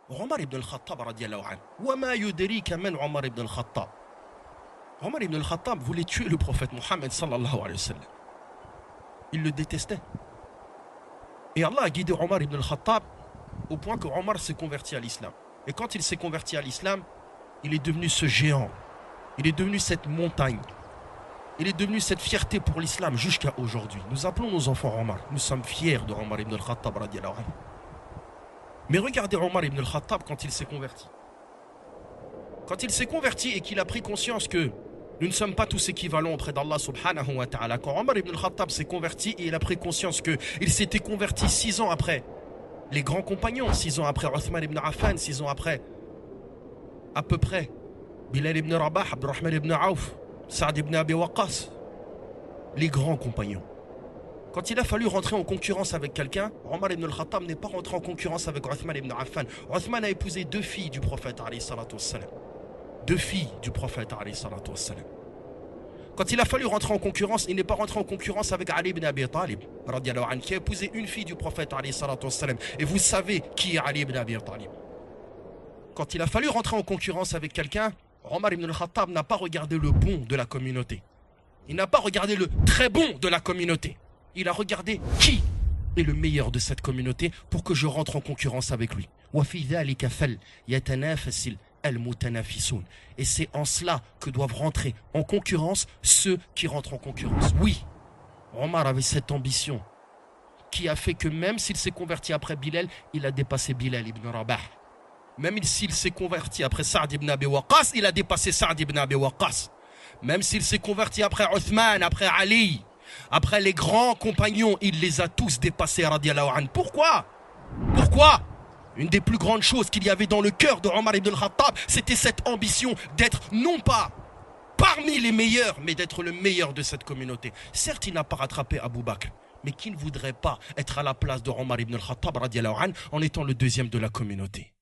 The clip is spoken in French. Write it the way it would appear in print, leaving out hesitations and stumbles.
Omar ibn al-Khattab radiallahu anhu. Wa ma yudrika man Omar ibn al-Khattab. Omar ibn al-Khattab voulait tuer le prophète Mohammed sallallahu alayhi wa sallam. Il le détestait. Et Allah a guidé Omar ibn al-Khattab au point que Omar s'est converti à l'islam. Et quand il s'est converti à l'islam, il est devenu ce géant. Il est devenu cette montagne. Il est devenu cette fierté pour l'islam jusqu'à aujourd'hui. Nous appelons nos enfants Omar. Nous sommes fiers de Omar ibn al-Khattab radiallahu anhu. Mais regardez Omar ibn al-Khattab quand il s'est converti. Quand il s'est converti et qu'il a pris conscience que nous ne sommes pas tous équivalents auprès d'Allah subhanahu wa ta'ala. Quand Omar ibn al-Khattab s'est converti et il a pris conscience qu'il s'était converti 6 ans après les grands compagnons, 6 ans après Othman ibn Affan, 6 ans après à peu près Bilal ibn Rabah, Abdurrahman ibn Auf, Saad ibn Abi Waqqas, les grands compagnons. Quand il a fallu rentrer en concurrence avec quelqu'un, Omar ibn al-Khattab n'est pas rentré en concurrence avec Othman ibn Affan. Othman a épousé 2 filles du prophète alayhi salatu wassalam. 2 filles du prophète alayhi salatu wassalam. Quand il a fallu rentrer en concurrence, il n'est pas rentré en concurrence avec Ali ibn Abi Talib radiallahu anhu, qui a épousé 1 fille du prophète alayhi salatu wassalam. Et vous savez qui est Ali ibn Abi Talib. Quand il a fallu rentrer en concurrence avec quelqu'un, Omar ibn al-Khattab n'a pas regardé le bon de la communauté. Il n'a pas regardé le très bon de la communauté. Il a regardé qui est le meilleur de cette communauté pour que je rentre en concurrence avec lui. Et c'est en cela que doivent rentrer en concurrence ceux qui rentrent en concurrence. Oui, Omar avait cette ambition qui a fait que même s'il s'est converti après Bilal, il a dépassé Bilal ibn Rabah. Même s'il s'est converti après Saad ibn Abi Waqqas, il a dépassé Saad ibn Abi Waqqas. Même s'il s'est converti après Othman, après Ali, après les grands compagnons, il les a tous dépassés radiallahu anhu. Pourquoi? Pourquoi? Une des plus grandes choses qu'il y avait dans le cœur de Omar ibn al-Khattab, c'était cette ambition d'être non pas parmi les meilleurs, mais d'être le meilleur de cette communauté. Certes, il n'a pas rattrapé Abu Bakr, mais qui ne voudrait pas être à la place de Omar ibn al-Khattab radiallahu anhu en étant le 2e de la communauté?